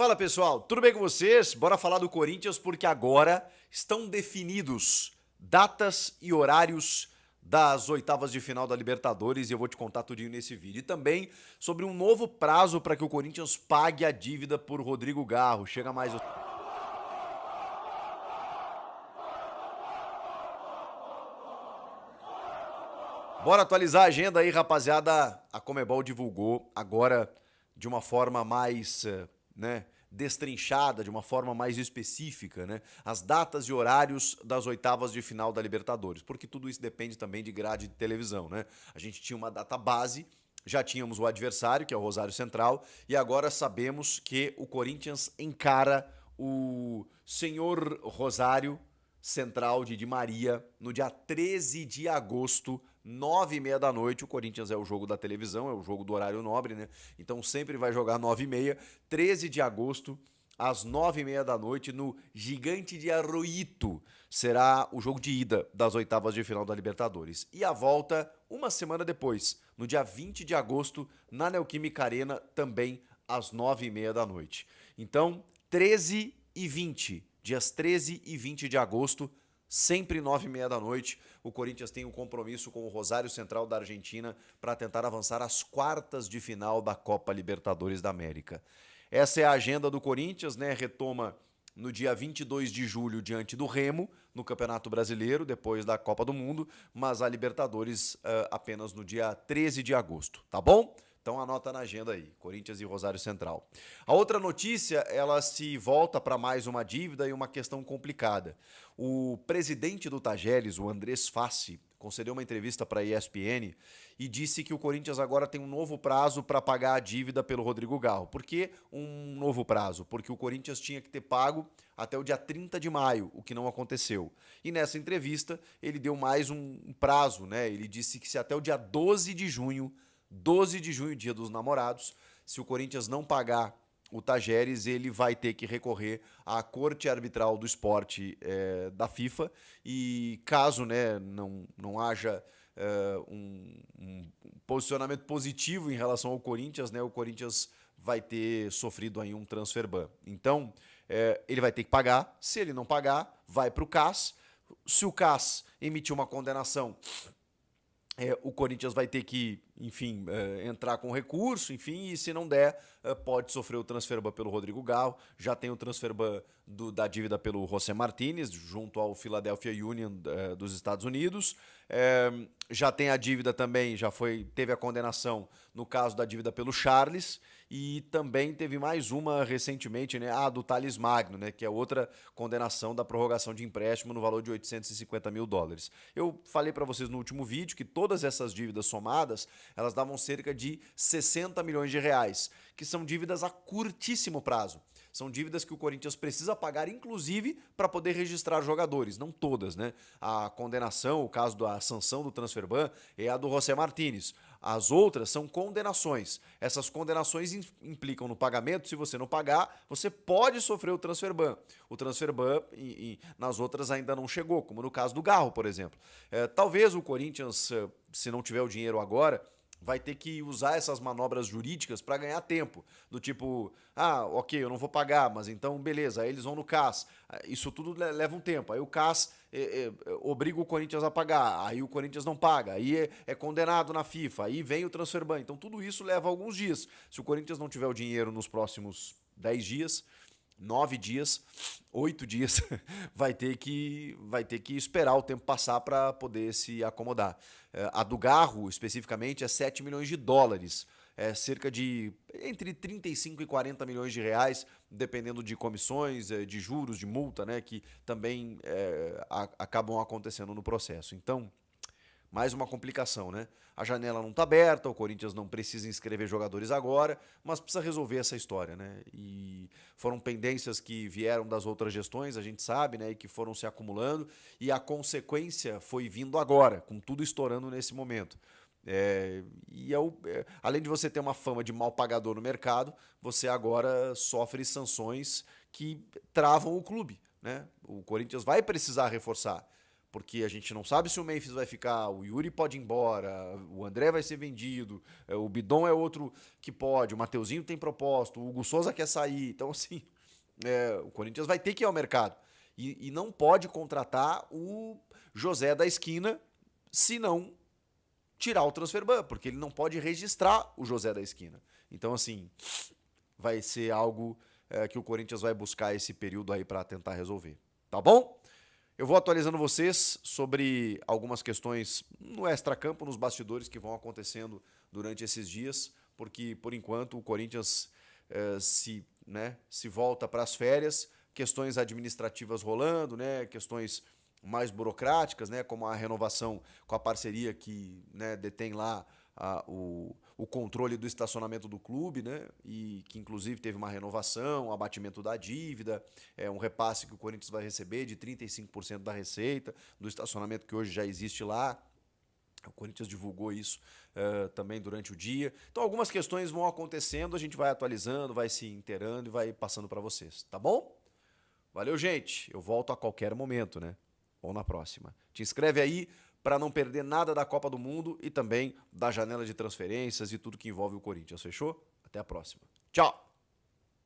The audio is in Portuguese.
Fala pessoal, tudo bem com vocês? Bora falar do Corinthians porque agora estão definidos datas e horários das oitavas de final da Libertadores e eu vou te contar tudinho nesse vídeo. E também sobre um novo prazo para que o Corinthians pague a dívida por Rodrigo Garro. Chega mais. Bora atualizar a agenda aí, rapaziada. A Conmebol divulgou agora de uma forma mais, né, destrinchada, de uma forma mais específica, né, as datas e horários das oitavas de final da Libertadores, porque tudo isso depende também de grade de televisão, né? A gente tinha uma data base, já tínhamos o adversário, que é o Rosário Central, e agora sabemos que o Corinthians encara o senhor Rosário Central de Di Maria no dia 13 de agosto, 9h30 da noite. O Corinthians é o jogo da televisão, é o jogo do horário nobre, né? Então sempre vai jogar 9h30. 13 de agosto, às 9h30 da noite, no Gigante de Arroito. Será o jogo de ida das oitavas de final da Libertadores. E a volta, uma semana depois, no dia 20 de agosto, na Neoquímica Arena, também às 9h30 da noite. Então, 13 e 20, dias 13 e 20 de agosto, sempre 9h30 da noite, o Corinthians tem um compromisso com o Rosário Central da Argentina para tentar avançar às quartas de final da Copa Libertadores da América. Essa é a agenda do Corinthians, né? Retoma no dia 22 de julho diante do Remo, no Campeonato Brasileiro, depois da Copa do Mundo, mas a Libertadores apenas no dia 13 de agosto, tá bom? Então anota na agenda aí, Corinthians e Rosário Central. A outra notícia, ela se volta para mais uma dívida e uma questão complicada. O presidente do Tajeres, o Andrés Fassi, concedeu uma entrevista para a ESPN e disse que o Corinthians agora tem um novo prazo para pagar a dívida pelo Rodrigo Garro. Por que um novo prazo? Porque o Corinthians tinha que ter pago até o dia 30 de maio, o que não aconteceu. E nessa entrevista ele deu mais um prazo, né? Ele disse que se até o dia 12 de junho, Dia dos Namorados, se o Corinthians não pagar o Tajeres, ele vai ter que recorrer à Corte Arbitral do Esporte da FIFA e caso, né, não haja um posicionamento positivo em relação ao Corinthians, né, o Corinthians vai ter sofrido aí um transfer ban. Então, ele vai ter que pagar. Se ele não pagar, vai para o CAS. Se o CAS emitir uma condenação, o Corinthians vai ter que, enfim, entrar com recurso, enfim, e se não der, pode sofrer o transfer ban pelo Rodrigo Garro. Já tem o transfer ban da dívida pelo José Martínez, junto ao Philadelphia Union dos Estados Unidos. Já tem a dívida também, teve a condenação no caso da dívida pelo Charles, e também teve mais uma recentemente, né, a do Thales Magno, né, que é outra condenação da prorrogação de empréstimo no valor de US$ 850 mil. Eu falei para vocês no último vídeo que todas essas dívidas somadas, elas davam cerca de 60 milhões de reais, que são dívidas a curtíssimo prazo. São dívidas que o Corinthians precisa pagar, inclusive, para poder registrar jogadores. Não todas, né? A condenação, o caso da sanção do transfer ban, é a do José Martínez. As outras são condenações. Essas condenações implicam no pagamento. Se você não pagar, você pode sofrer o transfer ban. O transfer ban nas outras ainda não chegou, como no caso do Garro, por exemplo. Talvez o Corinthians, se não tiver o dinheiro agora, vai ter que usar essas manobras jurídicas para ganhar tempo. Do tipo, ok, eu não vou pagar, mas então beleza, aí eles vão no CAS. Isso tudo leva um tempo. Aí o CAS obriga o Corinthians a pagar, aí o Corinthians não paga, aí é condenado na FIFA, aí vem o transfer ban. Então tudo isso leva alguns dias. Se o Corinthians não tiver o dinheiro nos próximos 10 dias, 9 dias, 8 dias, vai ter que esperar o tempo passar para poder se acomodar. A do Garro, especificamente, é 7 milhões de dólares. É cerca de entre 35 e 40 milhões de reais, dependendo de comissões, de juros, de multa, né, que também acabam acontecendo no processo. Então, mais uma complicação, né? A janela não está aberta, o Corinthians não precisa inscrever jogadores agora, mas precisa resolver essa história, né? E foram pendências que vieram das outras gestões, a gente sabe, né? E que foram se acumulando, e a consequência foi vindo agora, com tudo estourando nesse momento. Além de você ter uma fama de mal pagador no mercado, você agora sofre sanções que travam o clube, né? O Corinthians vai precisar reforçar. porque a gente não sabe se o Memphis vai ficar, o Yuri pode ir embora, o André vai ser vendido, o Bidon é outro que pode, o Mateuzinho tem proposta, o Hugo Souza quer sair. Então, assim, o Corinthians vai ter que ir ao mercado. E não pode contratar o José da esquina se não tirar o transfer ban, porque ele não pode registrar o José da esquina. Então, assim, vai ser algo que o Corinthians vai buscar esse período aí para tentar resolver. Tá bom? Eu vou atualizando vocês sobre algumas questões no extracampo, nos bastidores que vão acontecendo durante esses dias, porque, por enquanto, o Corinthians se volta para as férias, questões administrativas rolando, né, questões mais burocráticas, né, como a renovação com a parceria que, né, detém lá o controle do estacionamento do clube, né, e que inclusive teve uma renovação, abatimento da dívida, um repasse que o Corinthians vai receber de 35% da receita do estacionamento que hoje já existe lá. O Corinthians divulgou isso também durante o dia. Então algumas questões vão acontecendo, a gente vai atualizando, vai se inteirando e vai passando para vocês, tá bom? Valeu, gente. Eu volto a qualquer momento, né? Ou na próxima. Te inscreve aí para não perder nada da Copa do Mundo e também da janela de transferências e tudo que envolve o Corinthians. Fechou? Até a próxima. Tchau!